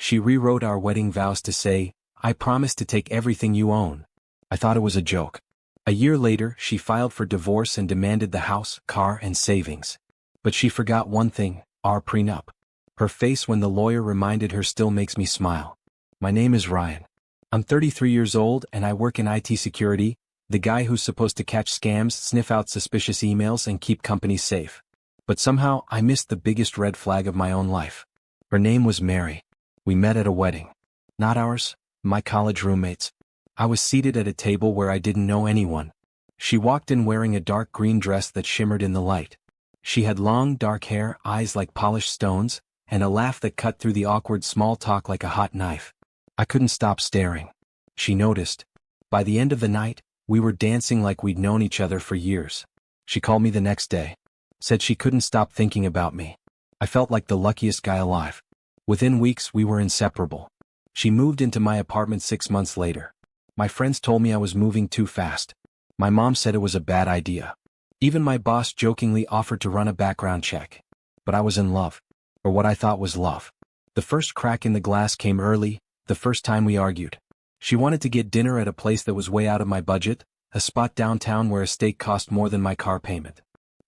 She rewrote our wedding vows to say, "I promise to take everything you own." I thought it was a joke. A year later, she filed for divorce and demanded the house, car, and savings. But she forgot one thing, our prenup. Her face when the lawyer reminded her still makes me smile. My name is Ryan. I'm 33 years old and I work in IT security, the guy who's supposed to catch scams, sniff out suspicious emails, and keep companies safe. But somehow, I missed the biggest red flag of my own life. Her name was Mary. We met at a wedding. Not ours, my college roommates. I was seated at a table where I didn't know anyone. She walked in wearing a dark green dress that shimmered in the light. She had long, dark hair, eyes like polished stones, and a laugh that cut through the awkward small talk like a hot knife. I couldn't stop staring. She noticed. By the end of the night, we were dancing like we'd known each other for years. She called me the next day. Said she couldn't stop thinking about me. I felt like the luckiest guy alive. Within weeks, we were inseparable. She moved into my apartment 6 months later. My friends told me I was moving too fast. My mom said it was a bad idea. Even my boss jokingly offered to run a background check. But I was in love. Or what I thought was love. The first crack in the glass came early, the first time we argued. She wanted to get dinner at a place that was way out of my budget, a spot downtown where a steak cost more than my car payment.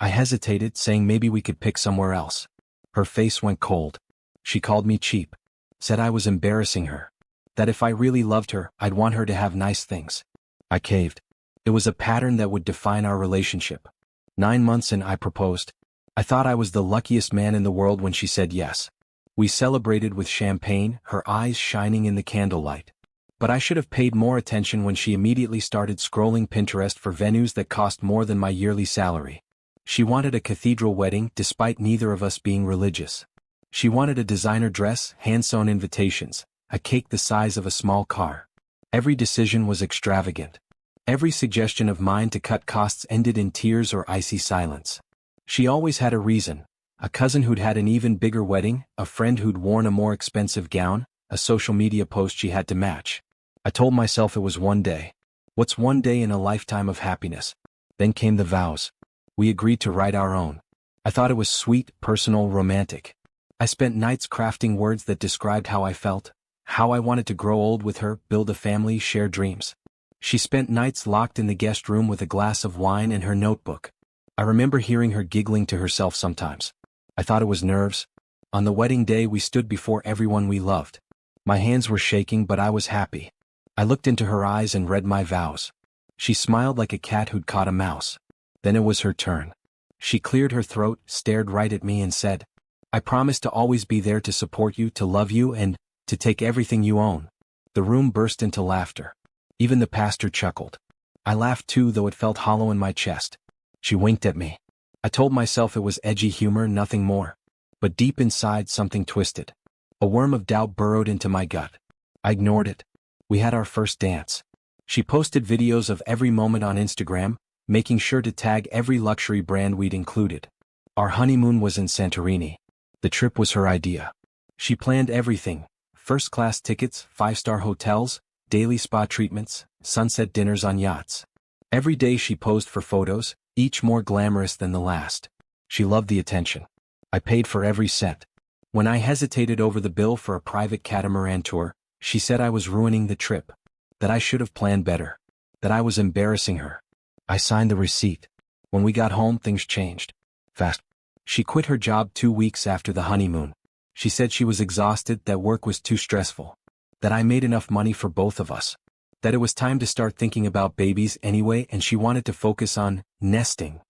I hesitated, saying maybe we could pick somewhere else. Her face went cold. She called me cheap. Said I was embarrassing her. That if I really loved her, I'd want her to have nice things. I caved. It was a pattern that would define our relationship. 9 months in, I proposed. I thought I was the luckiest man in the world when she said yes. We celebrated with champagne, her eyes shining in the candlelight. But I should have paid more attention when she immediately started scrolling Pinterest for venues that cost more than my yearly salary. She wanted a cathedral wedding despite neither of us being religious. She wanted a designer dress, hand-sewn invitations, a cake the size of a small car. Every decision was extravagant. Every suggestion of mine to cut costs ended in tears or icy silence. She always had a reason. A cousin who'd had an even bigger wedding, a friend who'd worn a more expensive gown, a social media post she had to match. I told myself it was one day. What's one day in a lifetime of happiness? Then came the vows. We agreed to write our own. I thought it was sweet, personal, romantic. I spent nights crafting words that described how I felt, how I wanted to grow old with her, build a family, share dreams. She spent nights locked in the guest room with a glass of wine and her notebook. I remember hearing her giggling to herself sometimes. I thought it was nerves. On the wedding day, we stood before everyone we loved. My hands were shaking, but I was happy. I looked into her eyes and read my vows. She smiled like a cat who'd caught a mouse. Then it was her turn. She cleared her throat, stared right at me and said, "I promise to always be there to support you, to love you, and to take everything you own." The room burst into laughter. Even the pastor chuckled. I laughed too, though it felt hollow in my chest. She winked at me. I told myself it was edgy humor, nothing more. But deep inside, something twisted. A worm of doubt burrowed into my gut. I ignored it. We had our first dance. She posted videos of every moment on Instagram, making sure to tag every luxury brand we'd included. Our honeymoon was in Santorini. The trip was her idea. She planned everything: first-class tickets, 5-star hotels, daily spa treatments, sunset dinners on yachts. Every day she posed for photos, each more glamorous than the last. She loved the attention. I paid for every cent. When I hesitated over the bill for a private catamaran tour, she said I was ruining the trip, that I should have planned better, that I was embarrassing her. I signed the receipt. When we got home, things changed. Fast. She quit her job 2 weeks after the honeymoon. She said she was exhausted, that work was too stressful, that I made enough money for both of us, that it was time to start thinking about babies anyway, and she wanted to focus on nesting.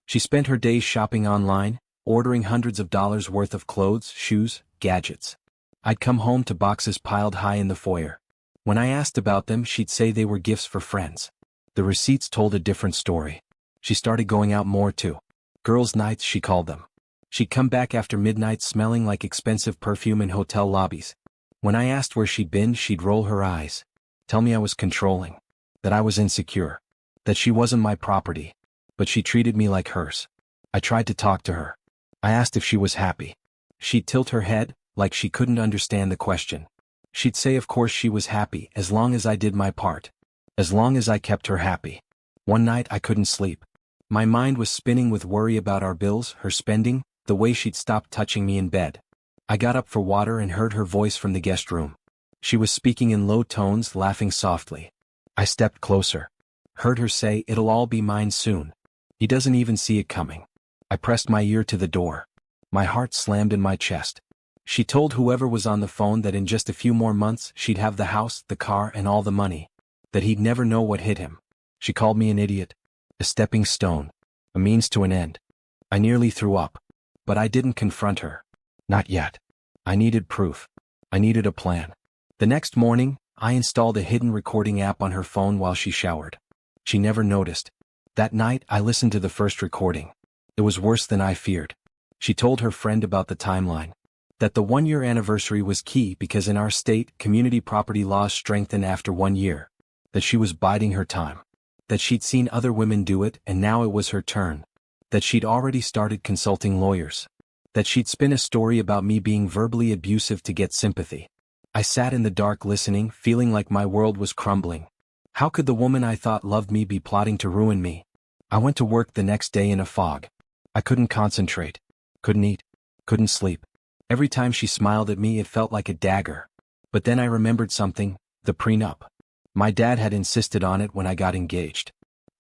She spent her days shopping online, ordering hundreds of dollars worth of clothes, shoes, gadgets. I'd come home to boxes piled high in the foyer. When I asked about them, she'd say they were gifts for friends. The receipts told a different story. She started going out more too. Girls' nights, she called them. She'd come back after midnight smelling like expensive perfume in hotel lobbies. When I asked where she'd been, she'd roll her eyes. Tell me I was controlling. That I was insecure. That she wasn't my property. But she treated me like hers. I tried to talk to her. I asked if she was happy. She'd tilt her head, like she couldn't understand the question. She'd say of course she was happy, as long as I did my part. As long as I kept her happy. One night I couldn't sleep. My mind was spinning with worry about our bills, her spending, the way she'd stopped touching me in bed. I got up for water and heard her voice from the guest room. She was speaking in low tones, laughing softly. I stepped closer. Heard her say, "It'll all be mine soon. He doesn't even see it coming." I pressed my ear to the door. My heart slammed in my chest. She told whoever was on the phone that in just a few more months she'd have the house, the car, and all the money. That he'd never know what hit him. She called me an idiot. A stepping stone. A means to an end. I nearly threw up. But I didn't confront her. Not yet. I needed proof. I needed a plan. The next morning, I installed a hidden recording app on her phone while she showered. She never noticed. That night, I listened to the first recording. It was worse than I feared. She told her friend about the timeline. That the 1-year anniversary was key because in our state, community property laws strengthen after 1 year. That she was biding her time. That she'd seen other women do it and now it was her turn. That she'd already started consulting lawyers. That she'd spin a story about me being verbally abusive to get sympathy. I sat in the dark listening, feeling like my world was crumbling. How could the woman I thought loved me be plotting to ruin me? I went to work the next day in a fog. I couldn't concentrate. Couldn't eat. Couldn't sleep. Every time she smiled at me it felt like a dagger. But then I remembered something, the prenup. My dad had insisted on it when I got engaged.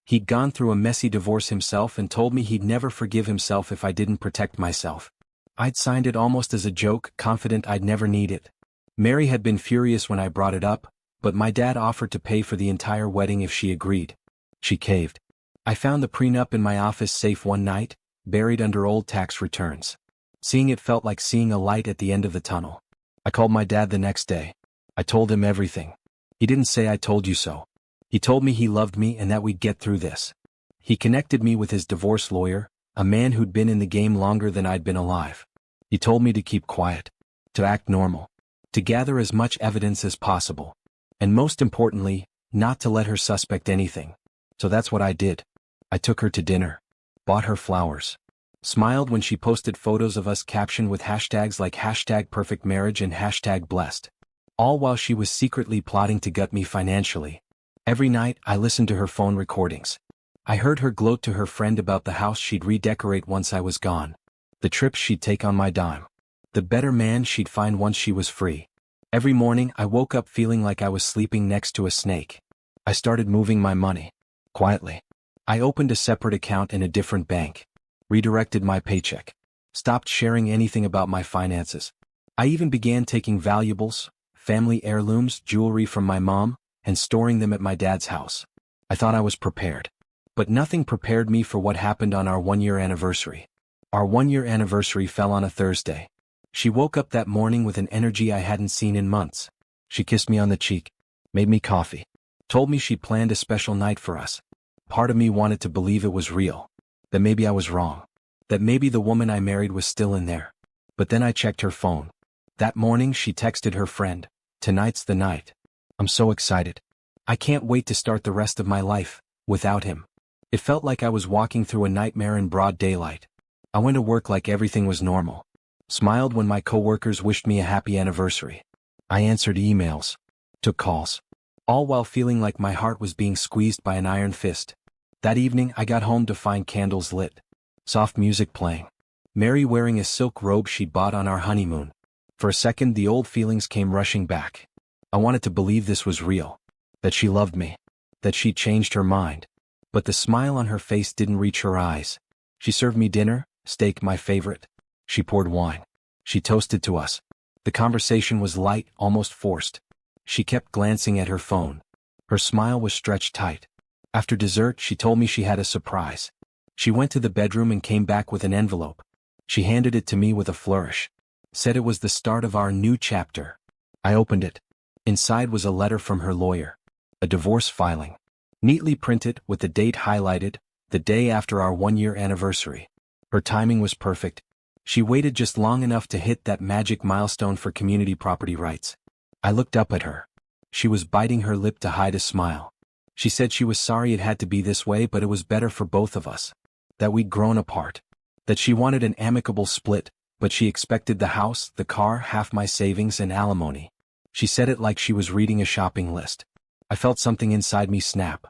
He'd gone through a messy divorce himself and told me he'd never forgive himself if I didn't protect myself. I'd signed it almost as a joke, confident I'd never need it. Mary had been furious when I brought it up, but my dad offered to pay for the entire wedding if she agreed. She caved. I found the prenup in my office safe one night, buried under old tax returns. Seeing it felt like seeing a light at the end of the tunnel. I called my dad the next day. I told him everything. He didn't say "I told you so." He told me he loved me and that we'd get through this. He connected me with his divorce lawyer, a man who'd been in the game longer than I'd been alive. He told me to keep quiet, to act normal, to gather as much evidence as possible, and most importantly, not to let her suspect anything. So that's what I did. I took her to dinner, bought her flowers, smiled when she posted photos of us captioned with hashtags like #perfectmarriage and #blessed. All while she was secretly plotting to gut me financially. Every night, I listened to her phone recordings. I heard her gloat to her friend about the house she'd redecorate once I was gone. The trips she'd take on my dime. The better man she'd find once she was free. Every morning, I woke up feeling like I was sleeping next to a snake. I started moving my money. Quietly. I opened a separate account in a different bank. Redirected my paycheck. Stopped sharing anything about my finances. I even began taking valuables, family heirlooms, jewelry from my mom, and storing them at my dad's house. I thought I was prepared. But nothing prepared me for what happened on our 1-year anniversary. Our 1-year anniversary fell on a Thursday. She woke up that morning with an energy I hadn't seen in months. She kissed me on the cheek, made me coffee, told me she planned a special night for us. Part of me wanted to believe it was real. That maybe I was wrong. That maybe the woman I married was still in there. But then I checked her phone. That morning she texted her friend, "Tonight's the night. I'm so excited. I can't wait to start the rest of my life without him." It felt like I was walking through a nightmare in broad daylight. I went to work like everything was normal. Smiled when my coworkers wished me a happy anniversary. I answered emails. Took calls. All while feeling like my heart was being squeezed by an iron fist. That evening I got home to find candles lit. Soft music playing. Mary wearing a silk robe she'd bought on our honeymoon. For a second the old feelings came rushing back. I wanted to believe this was real. That she loved me. That she'd changed her mind. But the smile on her face didn't reach her eyes. She served me dinner, steak my favorite. She poured wine. She toasted to us. The conversation was light, almost forced. She kept glancing at her phone. Her smile was stretched tight. After dessert she told me she had a surprise. She went to the bedroom and came back with an envelope. She handed it to me with a flourish. Said it was the start of our new chapter. I opened it. Inside was a letter from her lawyer. A divorce filing. Neatly printed, with the date highlighted, the day after our 1-year anniversary. Her timing was perfect. She waited just long enough to hit that magic milestone for community property rights. I looked up at her. She was biting her lip to hide a smile. She said she was sorry it had to be this way, but it was better for both of us. That we'd grown apart. That she wanted an amicable split, but she expected the house, the car, half my savings, and alimony. She said it like she was reading a shopping list. I felt something inside me snap.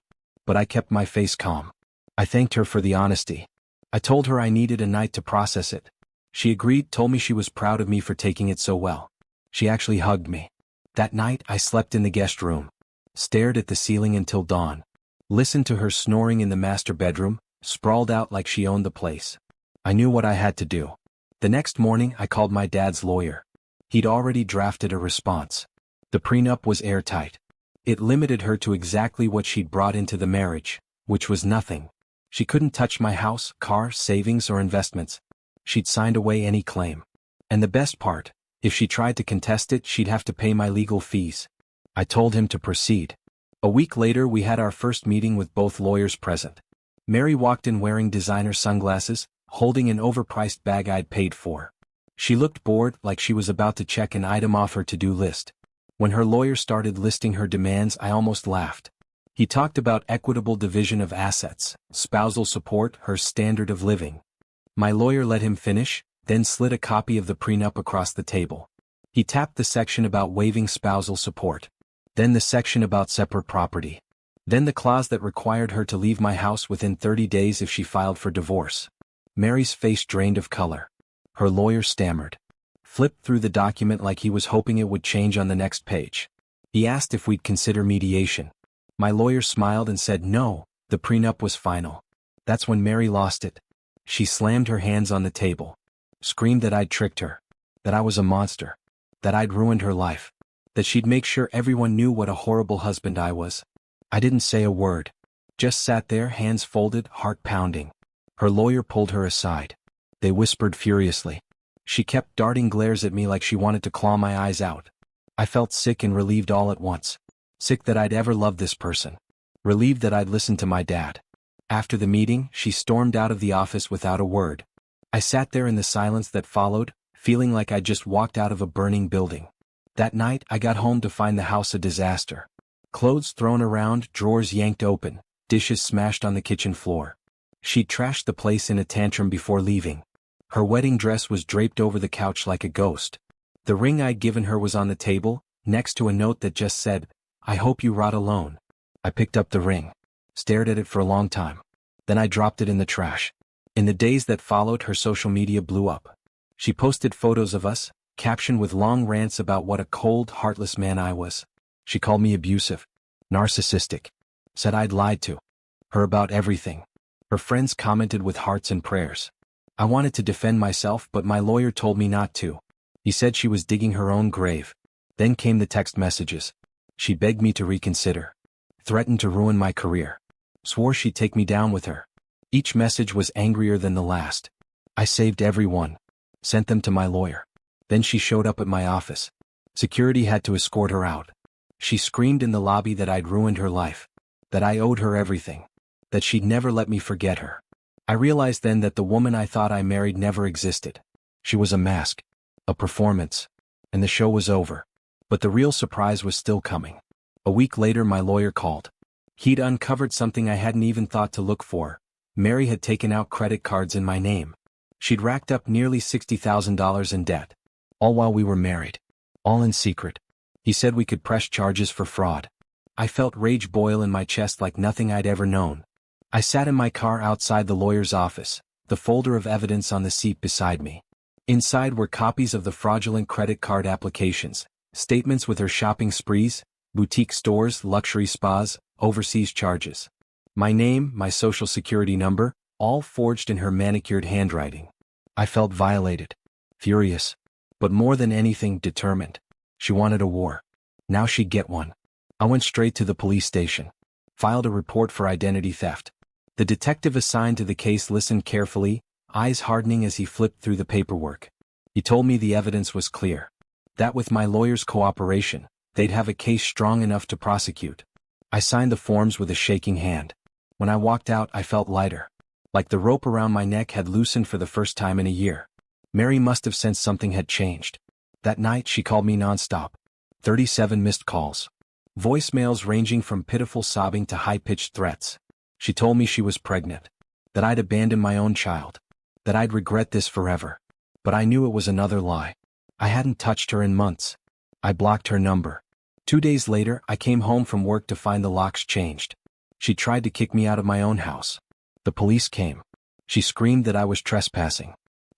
But I kept my face calm. I thanked her for the honesty. I told her I needed a night to process it. She agreed, told me she was proud of me for taking it so well. She actually hugged me. That night I slept in the guest room, stared at the ceiling until dawn, listened to her snoring in the master bedroom, sprawled out like she owned the place. I knew what I had to do. The next morning I called my dad's lawyer. He'd already drafted a response. The prenup was airtight. It limited her to exactly what she'd brought into the marriage, which was nothing. She couldn't touch my house, car, savings, or investments. She'd signed away any claim. And the best part, if she tried to contest it, she'd have to pay my legal fees. I told him to proceed. A week later we had our first meeting with both lawyers present. Mary walked in wearing designer sunglasses, holding an overpriced bag I'd paid for. She looked bored, like she was about to check an item off her to-do list. When her lawyer started listing her demands, I almost laughed. He talked about equitable division of assets, spousal support, her standard of living. My lawyer let him finish, then slid a copy of the prenup across the table. He tapped the section about waiving spousal support. Then the section about separate property. Then the clause that required her to leave my house within 30 days if she filed for divorce. Mary's face drained of color. Her lawyer stammered. Flipped through the document like he was hoping it would change on the next page. He asked if we'd consider mediation. My lawyer smiled and said no, the prenup was final. That's when Mary lost it. She slammed her hands on the table. Screamed that I'd tricked her. That I was a monster. That I'd ruined her life. That she'd make sure everyone knew what a horrible husband I was. I didn't say a word. Just sat there, hands folded, heart pounding. Her lawyer pulled her aside. They whispered furiously. She kept darting glares at me like she wanted to claw my eyes out. I felt sick and relieved all at once. Sick that I'd ever loved this person. Relieved that I'd listened to my dad. After the meeting, she stormed out of the office without a word. I sat there in the silence that followed, feeling like I'd just walked out of a burning building. That night, I got home to find the house a disaster. Clothes thrown around, drawers yanked open, dishes smashed on the kitchen floor. She'd trashed the place in a tantrum before leaving. Her wedding dress was draped over the couch like a ghost. The ring I'd given her was on the table, next to a note that just said, "I hope you rot alone." I picked up the ring. Stared at it for a long time. Then I dropped it in the trash. In the days that followed, her social media blew up. She posted photos of us, captioned with long rants about what a cold, heartless man I was. She called me abusive, narcissistic. Said I'd lied to her about everything. Her friends commented with hearts and prayers. I wanted to defend myself, but my lawyer told me not to. He said she was digging her own grave. Then came the text messages. She begged me to reconsider. Threatened to ruin my career. Swore she'd take me down with her. Each message was angrier than the last. I saved every one. Sent them to my lawyer. Then she showed up at my office. Security had to escort her out. She screamed in the lobby that I'd ruined her life. That I owed her everything. That she'd never let me forget her. I realized then that the woman I thought I married never existed. She was a mask. A performance. And the show was over. But the real surprise was still coming. A week later my lawyer called. He'd uncovered something I hadn't even thought to look for. Mary had taken out credit cards in my name. She'd racked up nearly $60,000 in debt. All while we were married. All in secret. He said we could press charges for fraud. I felt rage boil in my chest like nothing I'd ever known. I sat in my car outside the lawyer's office, the folder of evidence on the seat beside me. Inside were copies of the fraudulent credit card applications, statements with her shopping sprees, boutique stores, luxury spas, overseas charges. My name, my social security number, all forged in her manicured handwriting. I felt violated. Furious. But more than anything, determined. She wanted a war. Now she'd get one. I went straight to the police station. Filed a report for identity theft. The detective assigned to the case listened carefully, eyes hardening as he flipped through the paperwork. He told me the evidence was clear. That with my lawyer's cooperation, they'd have a case strong enough to prosecute. I signed the forms with a shaking hand. When I walked out, I felt lighter. Like the rope around my neck had loosened for the first time in a year. Mary must have sensed something had changed. That night she called me nonstop. 37 missed calls. Voicemails ranging from pitiful sobbing to high-pitched threats. She told me she was pregnant. That I'd abandoned my own child. That I'd regret this forever. But I knew it was another lie. I hadn't touched her in months. I blocked her number. 2 days later, I came home from work to find the locks changed. She tried to kick me out of my own house. The police came. She screamed that I was trespassing.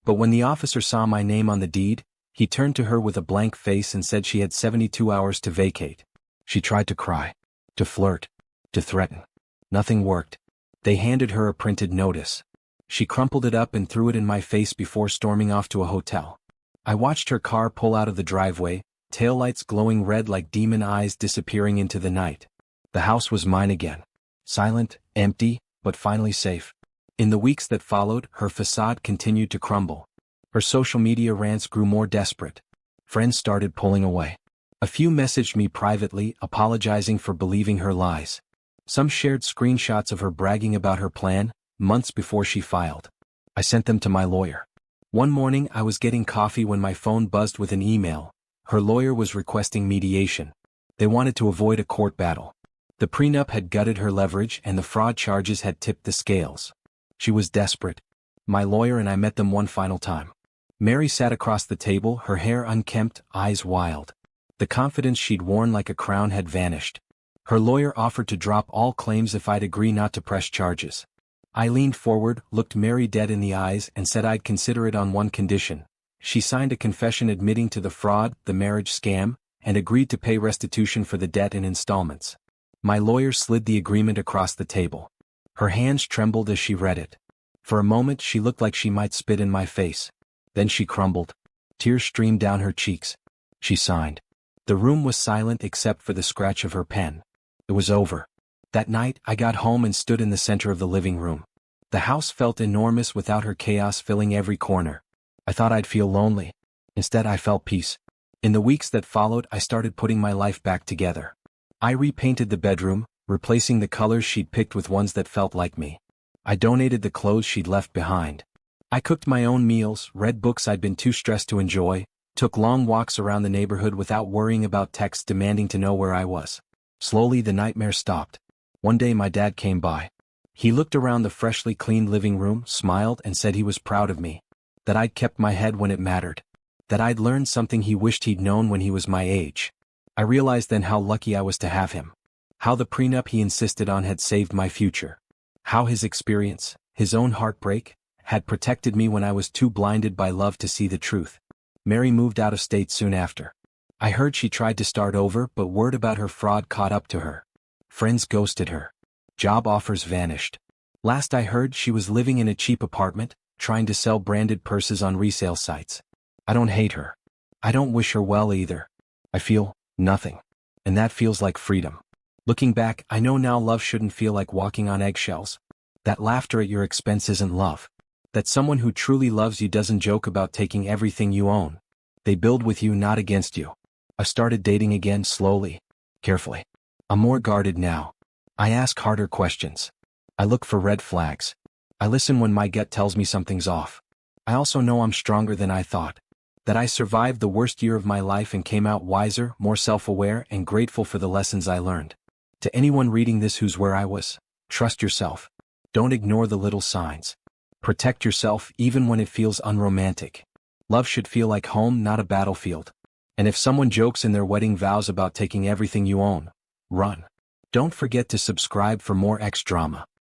But when the officer saw my name on the deed, he turned to her with a blank face and said she had 72 hours to vacate. She tried to cry, to flirt, to threaten. Nothing worked. They handed her a printed notice. She crumpled it up and threw it in my face before storming off to a hotel. I watched her car pull out of the driveway, taillights glowing red like demon eyes disappearing into the night. The house was mine again. Silent, empty, but finally safe. In the weeks that followed, her facade continued to crumble. Her social media rants grew more desperate. Friends started pulling away. A few messaged me privately, apologizing for believing her lies. Some shared screenshots of her bragging about her plan, months before she filed. I sent them to my lawyer. One morning I was getting coffee when my phone buzzed with an email. Her lawyer was requesting mediation. They wanted to avoid a court battle. The prenup had gutted her leverage and the fraud charges had tipped the scales. She was desperate. My lawyer and I met them one final time. Mary sat across the table, her hair unkempt, eyes wild. The confidence she'd worn like a crown had vanished. Her lawyer offered to drop all claims if I'd agree not to press charges. I leaned forward, looked Mary dead in the eyes and said I'd consider it on one condition. She signed a confession admitting to the fraud, the marriage scam, and agreed to pay restitution for the debt in installments. My lawyer slid the agreement across the table. Her hands trembled as she read it. For a moment she looked like she might spit in my face. Then she crumbled. Tears streamed down her cheeks. She signed. The room was silent except for the scratch of her pen. It was over. That night I got home and stood in the center of the living room. The house felt enormous without her chaos filling every corner. I thought I'd feel lonely. Instead I felt peace. In the weeks that followed I started putting my life back together. I repainted the bedroom, replacing the colors she'd picked with ones that felt like me. I donated the clothes she'd left behind. I cooked my own meals, read books I'd been too stressed to enjoy, took long walks around the neighborhood without worrying about texts demanding to know where I was. Slowly the nightmare stopped. One day my dad came by. He looked around the freshly cleaned living room, smiled and said he was proud of me. That I'd kept my head when it mattered. That I'd learned something he wished he'd known when he was my age. I realized then how lucky I was to have him. How the prenup he insisted on had saved my future. How his experience, his own heartbreak, had protected me when I was too blinded by love to see the truth. Mary moved out of state soon after. I heard she tried to start over, but word about her fraud caught up to her. Friends ghosted her. Job offers vanished. Last I heard she was living in a cheap apartment, trying to sell branded purses on resale sites. I don't hate her. I don't wish her well either. I feel nothing. And that feels like freedom. Looking back, I know now love shouldn't feel like walking on eggshells. That laughter at your expense isn't love. That someone who truly loves you doesn't joke about taking everything you own. They build with you, not against you. I started dating again slowly, carefully. I'm more guarded now. I ask harder questions. I look for red flags. I listen when my gut tells me something's off. I also know I'm stronger than I thought. That I survived the worst year of my life and came out wiser, more self-aware, and grateful for the lessons I learned. To anyone reading this who's where I was, trust yourself. Don't ignore the little signs. Protect yourself even when it feels unromantic. Love should feel like home, not a battlefield. And if someone jokes in their wedding vows about taking everything you own, run. Don't forget to subscribe for more X drama.